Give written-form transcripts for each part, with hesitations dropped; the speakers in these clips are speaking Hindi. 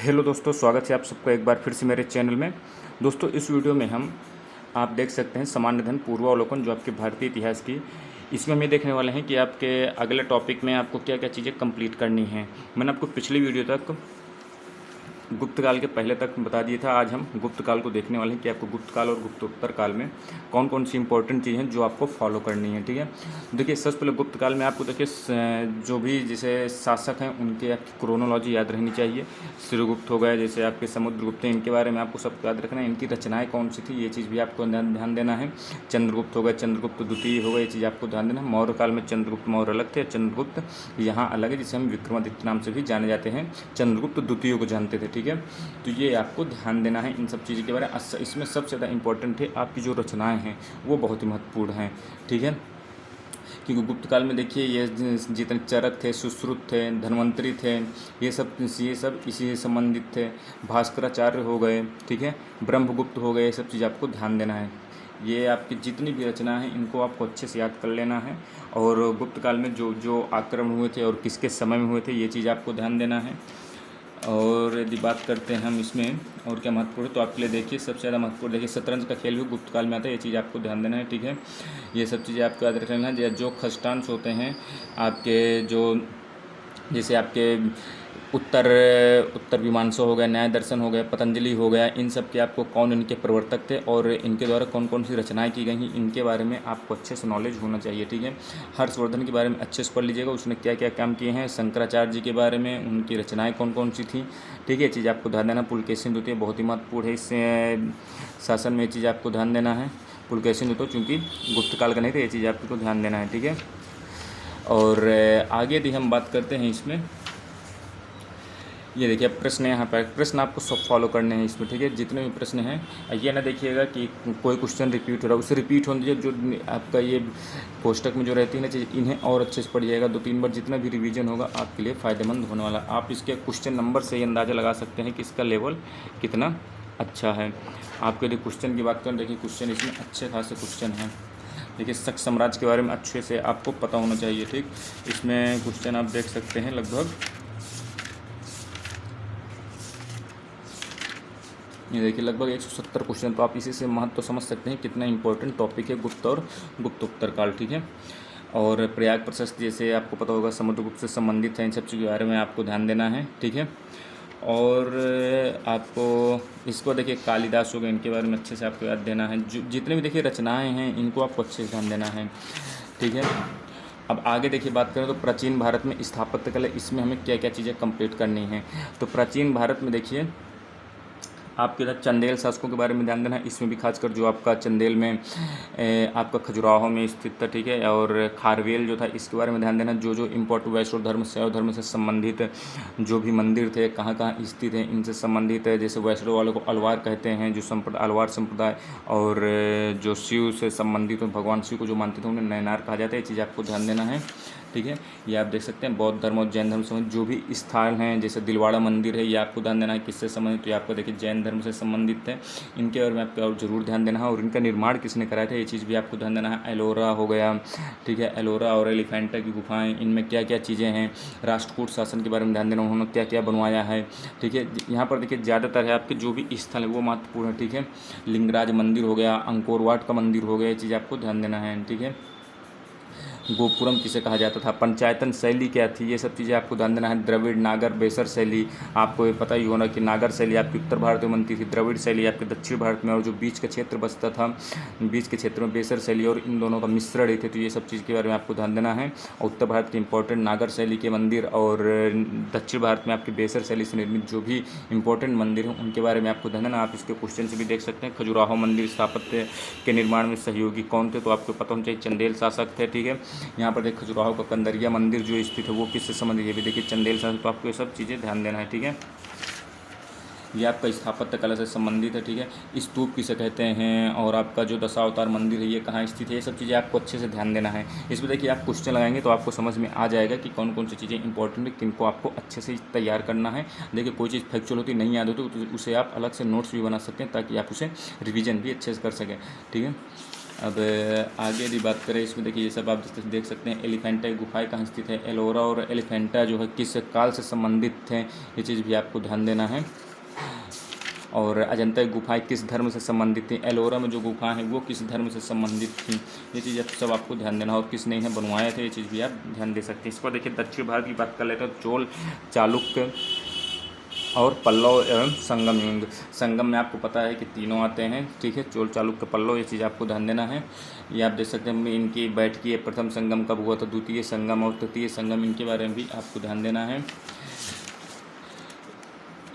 हेलो दोस्तों, स्वागत है आप सबका एक बार फिर से मेरे चैनल में। दोस्तों, इस वीडियो में हम आप देख सकते हैं सामान्य धन पूर्वावलोकन, जो आपके भारतीय इतिहास की। इसमें हम ये देखने वाले हैं कि आपके अगले टॉपिक में आपको क्या क्या चीज़ें कंप्लीट करनी हैं। मैंने आपको पिछली वीडियो तक गुप्त काल के पहले तक बता दिया था। आज हम गुप्त काल को देखने वाले हैं कि आपको गुप्त काल और गुप्तोत्तर काल में कौन कौन सी इंपॉर्टेंट चीज़ें हैं जो आपको फॉलो करनी है। ठीक है, देखिए सबसे पहले गुप्त काल में आपको देखिए जो भी जैसे शासक हैं उनके आपकी क्रोनोलॉजी याद रहनी चाहिए। श्रीगुप्त हो गए, जैसे आपके समुद्रगुप्त हैं, इनके बारे में आपको सब याद रखना है। इनकी रचनाएँ कौन सी थी, ये चीज़ भी आपको ध्यान देना है। चंद्रगुप्त हो गए, चंद्रगुप्त द्वितीय हो गए, ये चीज़ आपको ध्यान देना है। मौर्य काल में चंद्रगुप्त मौर्य अलग थे, चंद्रगुप्त यहाँ अलग है, जिसे हम विक्रमादित्य नाम से भी जाने जाते हैं। चंद्रगुप्त द्वितीय को जानते थे। ठीक है, तो ये आपको ध्यान देना है इन सब चीज़ों के बारे में। इसमें सबसे ज़्यादा इंपॉर्टेंट है आपकी जो रचनाएं हैं वो बहुत ही महत्वपूर्ण हैं। ठीक है, क्योंकि गुप्त काल में देखिए ये जितने चरक थे, सुश्रुत थे, धन्वंतरी थे, ये सब इसी से संबंधित थे। भास्कराचार्य हो गए, ठीक है, ब्रह्मगुप्त हो गए, ये सब चीज़ आपको ध्यान देना है। ये आपकी जितनी भी रचना है इनको आपको अच्छे से याद कर लेना है। और गुप्त काल में जो जो आक्रमण हुए थे और किसके समय में हुए थे, ये चीज़ आपको ध्यान देना है। और यदि बात करते हैं हम इसमें और क्या महत्वपूर्ण है, तो आपके लिए देखिए सबसे ज़्यादा महत्वपूर्ण देखिए शतरंज का खेल भी गुप्त काल में आता है। ये चीज़ आपको ध्यान देना है। ठीक है, ये सब चीज़ें आपको याद रखना है। जो खष्टांश होते हैं आपके, जो जैसे आपके उत्तर मीमांसा हो गया, न्याय दर्शन हो गया, पतंजलि हो गया, इन सब के आपको कौन इनके प्रवर्तक थे और इनके द्वारा कौन कौन सी रचनाएं की गई हैं, इनके बारे में आपको अच्छे से नॉलेज होना चाहिए। ठीक है, हर्षवर्धन के बारे में अच्छे से पढ़ लीजिएगा, उसने क्या क्या काम किए हैं। शंकराचार्य जी के बारे में, उनकी रचनाएँ कौन कौन सी थी। ठीक है, ये चीज़ आपको ध्यान देना। पुलकेशिन द्वितीय बहुत ही महत्वपूर्ण है, इससे शासन में ये चीज़ आपको ध्यान देना है। पुलकेशिन द्वितीय चूँकि गुप्त काल का नहीं था, ये चीज़ आपको ध्यान देना है। ठीक है, और आगे यदि हम बात करते हैं इसमें, ये देखिए प्रश्न यहाँ पर, प्रश्न आपको सब फॉलो करने हैं इसमें। ठीक है, जितने भी प्रश्न हैं ये ना देखिएगा कि कोई क्वेश्चन रिपीट हो रहा है, उससे रिपीट होने दीजिए। जो आपका ये कोष्टक में जो रहती है ना चीज़, इन्हें और अच्छे से पढ़िएगा। 2-3 बार जितना भी रिवीजन होगा आपके लिए फ़ायदेमंद होने वाला। आप इसके क्वेश्चन नंबर से ही अंदाज़ा लगा सकते हैं कि इसका लेवल कितना अच्छा है। आपके यदि क्वेश्चन की बात करें, देखिए क्वेश्चन इसमें अच्छे खासे क्वेश्चन हैं। देखिए शक साम्राज्य के बारे में अच्छे से आपको पता होना चाहिए। ठीक, इसमें क्वेश्चन आप देख सकते हैं लगभग, ये देखिए लगभग 170 क्वेश्चन। तो आप इसी से महत्व समझ सकते हैं कितना इंपॉर्टेंट टॉपिक है गुप्त और गुप्तोत्तर काल। ठीक है, और प्रयाग प्रशस्ति जैसे आपको पता होगा समुद्रगुप्त से संबंधित है, इन सब चीज़ों के बारे में आपको ध्यान देना है। ठीक है, और आपको इसको देखिए कालिदास हो गए, इनके बारे में अच्छे से आपको याद देना है। जो जितने भी देखिए रचनाएँ हैं इनको आपको अच्छे से ध्यान देना है। ठीक है, अब आगे देखिए बात करें तो प्राचीन भारत में स्थापत्य कला, इसमें हमें क्या क्या चीज़ें कंप्लीट करनी हैं। तो प्राचीन भारत में देखिए आपके इधर चंदेल शासकों के बारे में ध्यान देना है। इसमें भी खासकर जो आपका चंदेल में आपका खजुराहो में स्थित था। ठीक है, और खारवेल जो था इसके बारे में ध्यान देना। जो जो इम्पोर्टेंट वैष्णव धर्म शैव धर्म से संबंधित जो भी मंदिर थे, कहाँ कहाँ स्थित हैं, इनसे संबंधित है। जैसे वैष्णव वालों को अलवार कहते हैं, जो अलवार संप्रदाय, और जो शिव से संबंधित हो, भगवान शिव को जो मानते थे उन्हें नयनार कहा जाता है। ये चीज़ आपको ध्यान देना है। ठीक है, ये आप देख सकते हैं बौद्ध धर्म और जैन धर्म से जो भी स्थान हैं, जैसे दिलवाड़ा मंदिर है, ये आपको ध्यान देना है किससे संबंधित। तो ये आपको देखिए जैन धर्म से संबंधित है, इनके बारे में आपको और जरूर ध्यान देना है। और इनका निर्माण किसने कराया था, ये चीज़ भी आपको ध्यान देना है। एलोरा हो गया, ठीक है, एलोरा और एलिफेंटा की गुफाएं, इनमें क्या क्या चीज़ें हैं। राष्ट्रकूट शासन के बारे में ध्यान देना, उन्होंने क्या क्या बनवाया है। ठीक है, यहाँ पर देखिए ज़्यादातर है आपके जो भी स्थल है वो महत्वपूर्ण है। ठीक है, लिंगराज मंदिर हो गया, अंकोर वाट का मंदिर हो गया, ये चीज़ आपको ध्यान देना है। ठीक है, गोपुरम किसे कहा जाता था, पंचायतन शैली क्या थी, ये सब चीज़ें आपको ध्यान देना है। द्रविड़ नागर बेसर शैली, आपको ये पता ही होना कि नागर शैली आपकी उत्तर भारत में बनती थी, द्रविड़ शैली आपके दक्षिण भारत में, और जो बीच का क्षेत्र बसता था, बीच के क्षेत्र में बेसर शैली, और इन दोनों का मिश्रण ही थे। तो ये सब चीज़ के बारे में आपको ध्यान देना है। और उत्तर भारत के इंपॉर्टेंट नागर शैली के मंदिर और दक्षिण भारत में आपके बेसर शैली से निर्मित जो भी इंपॉर्टेंट मंदिर हैं उनके बारे में आपको ध्यान देना। आप इसके क्वेश्चन से भी देख सकते हैं। खजुराहो मंदिर स्थापत्य के निर्माण में सहयोगी कौन थे, तो आपको पता होना चाहिए चंदेल शासक थे। ठीक है, यहाँ पर देखिए खजुराहो का कंदरिया मंदिर जो स्थित है वो किससे संबंधित है, ये भी देखिए चंदेल शासक। तो आपको ये सब चीज़ें ध्यान देना है। ठीक है, ये आपका स्थापत्य कला से संबंधित है। ठीक है, स्तूप किसे कहते हैं, और आपका जो दशावतार मंदिर है ये कहाँ स्थित है, ये सब चीज़ें आपको अच्छे से ध्यान देना है। इसमें देखिए आप क्वेश्चन लगाएंगे तो आपको समझ में आ जाएगा कि कौन कौन सी चीज़ें इंपॉर्टेंट है, किनको आपको अच्छे से तैयार करना है। देखिए कोई चीज़ फैक्चुअल होती नहीं याद होती तो उसे आप अलग से नोट्स भी बना सकते हैं ताकि आप उसे रिविजन भी अच्छे से कर सकें। ठीक है, अब आगे यदि बात करें इसमें, देखिए ये सब आप देख सकते हैं। एलिफेंटा की गुफाएँ कहाँ स्थित है, एलोरा और एलिफेंटा जो है किस काल से संबंधित थे, ये चीज़ भी आपको ध्यान देना है। और अजंता की गुफाएँ किस धर्म से संबंधित थी, एलोरा में जो गुफाएँ हैं वो किस धर्म से संबंधित थी, ये चीज़ सब आपको ध्यान देना। और किसने इन्हें बनवाया था, ये चीज़ भी आप ध्यान दे सकते हैं। इसको देखिए दक्षिण भारत की बात कर लेते हैं। चोल, चालुक्य और पल्लव एवं संगम युग। संगम में आपको पता है कि तीनों आते हैं, ठीक है, चोल, चालुक्य, पल्लव, ये चीज़ आपको ध्यान देना है। ये आप देख सकते हैं इनकी बैठकी है, प्रथम संगम कब हुआ था, द्वितीय संगम और तृतीय संगम, इनके बारे में भी आपको ध्यान देना है।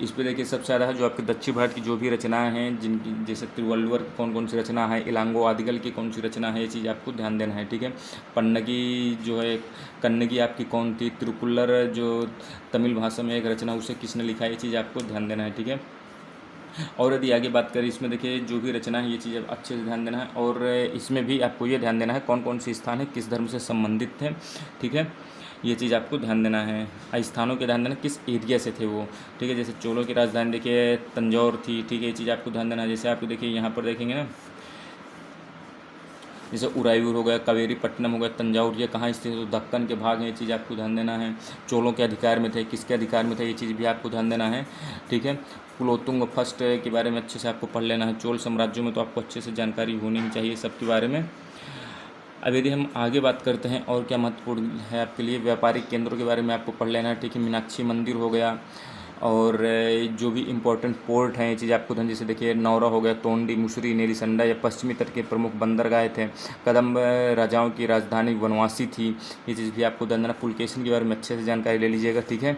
इस पर देखिए सबसे ज़्यादा है जो आपके दक्षिण भारत की जो भी रचनाएं हैं, जिनकी जैसे तिरुवल्लुवर की कौन कौन सी रचना है, इलांगो आदिगल की कौन सी रचना है, ये चीज़ आपको ध्यान देना है, ठीक है। पन्नगी जो है, कन्नगी आपकी कौन थी, तिरुकुल्लर जो तमिल भाषा में एक रचना, उसे किसने लिखा है, ये चीज़ आपको ध्यान देना है, ठीक है। और यदि आगे बात करें इसमें, देखिए जो भी रचना है ये चीज़ अच्छे से ध्यान देना है। और इसमें भी आपको ये ध्यान देना है कौन कौन से स्थान है किस धर्म से संबंधित थे, ठीक है, ये चीज़ आपको ध्यान देना है। स्थानों के ध्यान देना किस एरिया से थे वो, ठीक है। जैसे चोलों की राजधानी देखिए तंजौर थी, ठीक है, ये चीज़ आपको ध्यान देना है। जैसे आपको देखिए यहाँ पर देखेंगे ना, जैसे उरायूर हो गया, कावेरी पट्टनम हो गया, तंजाउर, ये कहाँ स्थित है, तो दक्कन के भाग हैं, ये चीज़ आपको ध्यान देना है। चोलों के अधिकार में थे, किसके अधिकार में थे, ये चीज़ भी आपको ध्यान देना है, ठीक है। कुलोत्तुंग फर्स्ट के बारे में अच्छे से आपको पढ़ लेना है। चोल साम्राज्यों में तो आपको अच्छे से जानकारी होनी ही चाहिए सब के बारे में। अब यदि हम आगे बात करते हैं और क्या महत्वपूर्ण है आपके लिए, व्यापारिक केंद्रों के बारे में आपको पढ़ लेना है, ठीक है। मीनाक्षी मंदिर हो गया, और जो भी इम्पोर्टेंट पोर्ट हैं ये चीज़ आपको ध्यान, जैसे देखिए नौरा हो गया, तोंडी, मुसरी, नेरीसंडा, या पश्चिमी तट के प्रमुख बंदरगाह थे। कदम्ब राजाओं की राजधानी वनवासी थी, ये चीज़ भी आपको ध्यान देना। पुलकेशिन के बारे में अच्छे से जानकारी ले लीजिएगा, ठीक है।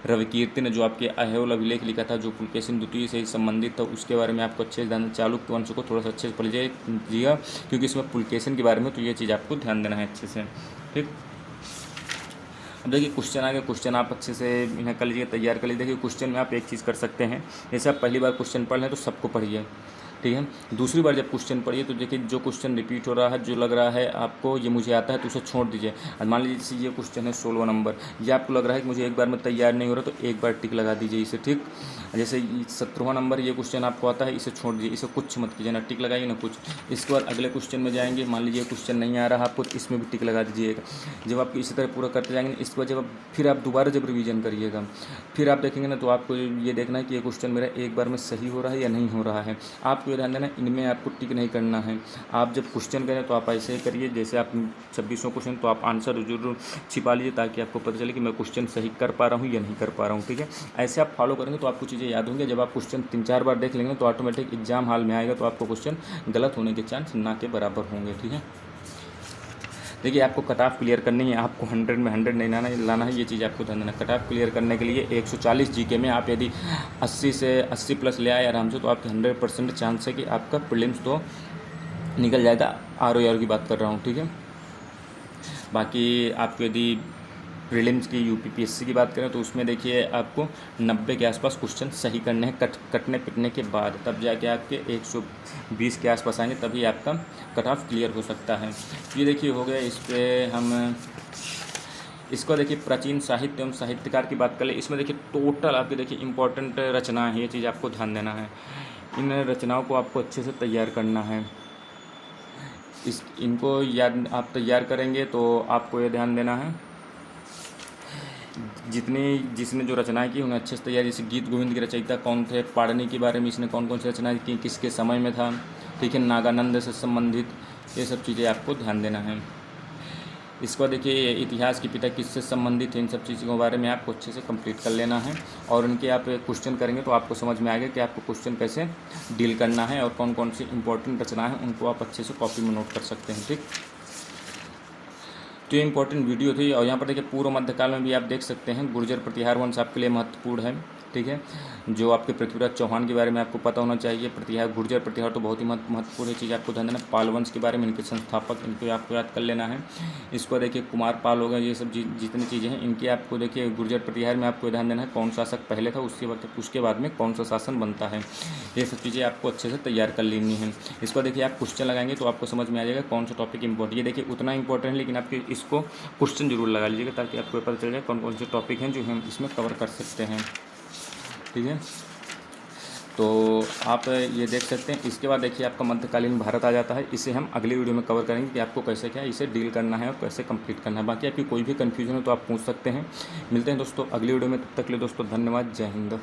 रविकीर्ति ने जो आपके अहेौल अभिलेख लिखा था, जो पुलकेशिन द्वितीय से संबंधित था, उसके बारे में आपको अच्छे से ध्यान। चालुक्य वंश को थोड़ा सा अच्छे से पढ़ लीजिएगा, क्योंकि इसमें पुलकेशिन के बारे में तो ये चीज़ आपको ध्यान देना है अच्छे से, ठीक। अब देखिए क्वेश्चन आ गए, क्वेश्चन आप अच्छे से इन्हें कर लीजिए, तैयार कर लीजिए। देखिए क्वेश्चन में आप एक चीज़ कर सकते हैं, जैसे आप पहली बार क्वेश्चन पढ़ लें तो सबको पढ़िए, ठीक है। दूसरी बार जब क्वेश्चन पढ़िए तो देखिए जो क्वेश्चन रिपीट हो रहा है, जो लग रहा है आपको ये मुझे आता है, तो उसे छोड़ दीजिए। मान लीजिए जैसे ये क्वेश्चन है 16 नंबर, ये आपको लग रहा है कि मुझे एक बार में तैयार नहीं हो रहा, तो एक बार टिक लगा दीजिए इसे, ठीक। जैसे 17वां नंबर ये क्वेश्चन आपको आता है, इसे छोड़ दीजिए, इसे कुछ मत कीजिए, ना टिक लगाइए ना कुछ। इसके बाद अगले क्वेश्चन में जाएंगे, मान लीजिए क्वेश्चन नहीं आ रहा आपको, तो इसमें भी टिक लगा दीजिएगा। जब आप इसी तरह पूरा करते जाएंगे, इसके बाद जब फिर आप दोबारा जब रिवीजन करिएगा, फिर आप देखेंगे ना, तो आपको ये देखना है कि ये क्वेश्चन मेरा एक बार में सही हो रहा है या नहीं हो रहा है। आपको ये ध्यान देना, इनमें आपको टिक नहीं करना है। आप जब क्वेश्चन करें तो आप ऐसे ही करिए, जैसे आप 2600 क्वेश्चन, तो आप आंसर जरूर छिपा लीजिए, ताकि आपको पता चले कि मैं क्वेश्चन सही कर पा रहा हूँ या नहीं कर पा रहा हूँ, ठीक है। ऐसे आप फॉलो करेंगे तो आपको चीज़ें याद होंगी। जब आप क्वेश्चन 3-4 बार देख लेंगे तो ऑटोमेटिक एग्जाम हॉल में आएगा, तो आपको क्वेश्चन गलत होने के चांस ना के बराबर होंगे, ठीक है। देखिए आपको कट ऑफ क्लियर करनी है, आपको 100 में 100 नहीं लाना है, ये चीज़ आपको ध्यान देना। कट ऑफ क्लियर करने के लिए 140 जीके में आप यदि 80 से 80 प्लस ले आए आराम से, तो आपके 100% चांस है कि आपका प्रीलिम्स तो निकल जाएगा। ROR की बात कर रहा हूँ, ठीक है। बाकी आपको यदि प्रीलिम्स की UPPSC की बात करें तो उसमें देखिए आपको 90 के आसपास क्वेश्चन सही करने हैं, कटने पिटने के बाद, तब जाके आपके 120 के आसपास आएंगे, तभी आपका कट ऑफ क्लियर हो सकता है। ये देखिए हो गया। इस पर हम इसको देखिए प्राचीन साहित्य एवं साहित्यकार की बात कर ले। इसमें देखिए टोटल आपके देखिए इंपॉर्टेंट रचनाएँ हैं, ये चीज़ आपको ध्यान देना है। इन रचनाओं को आपको अच्छे से तैयार करना है। इनको याद आप तैयार करेंगे तो आपको ये ध्यान देना है, जिसने जो रचनाएं की उन्हें अच्छे से तैयार। जैसे गीत गोविंद के रचयिता कौन थे, पाणिनि के बारे में इसने कौन कौन सी रचनाएं की, किसके समय में था, ठीक है। नागानंद से संबंधित ये सब चीज़ें आपको ध्यान देना है। इसको देखिए इतिहास के पिता किससे संबंधित है, इन सब चीज़ों के बारे में आपको अच्छे से कंप्लीट कर लेना है। और उनके आप क्वेश्चन करेंगे तो आपको समझ में आएगा कि आपको क्वेश्चन कैसे डील करना है, और कौन कौन सी इंपॉर्टेंट रचनाएं हैं उनको आप अच्छे से कॉपी में नोट कर सकते हैं, ठीक। तो ये इंपॉर्टेंट वीडियो थी। और यहाँ पर देखिए पूर्व मध्यकाल में भी आप देख सकते हैं गुर्जर प्रतिहार वंश आपके लिए महत्वपूर्ण है, ठीक है। जो आपके पृथ्वीराज चौहान के बारे में आपको पता होना चाहिए। प्रतिहार, गुर्जर प्रतिहार तो बहुत ही महत्वपूर्ण चीज़ आपको ध्यान देना। पाल वंश के बारे में, इनके संस्थापक, इनको आपको याद कर लेना है। इसको देखिए कुमार पाल हो गए, ये सब जितनी चीज़ें हैं इनकी आपको देखिए गुर्जर प्रतिहार में आपको ध्यान देना है, कौन शासक पहले था, उसके बाद में कौन सा शासन बनता है, ये सब चीज़ें आपको अच्छे से तैयार कर लेनी है। इसको देखिए आप क्वेश्चन लगाएंगे तो आपको समझ में आ जाएगा कौन सा टॉपिक इंपॉर्टेंट। ये देखिए उतना इंपॉर्टेंट है, लेकिन आपके इसको क्वेश्चन जरूर लगा लीजिएगा, ताकि आपको पता चल जाए कौन कौन से टॉपिक हैं जो हम इसमें कवर कर सकते हैं, ठीक है। तो आप ये देख सकते हैं। इसके बाद देखिए आपका मध्यकालीन भारत आ जाता है। इसे हम अगली वीडियो में कवर करेंगे कि आपको कैसे क्या इसे डील करना है और कैसे कंप्लीट करना है। बाकी आपकी कोई भी कन्फ्यूजन हो तो आप पूछ सकते हैं। मिलते हैं दोस्तों अगली वीडियो में, तब तक के लिए दोस्तों धन्यवाद। जय हिंद।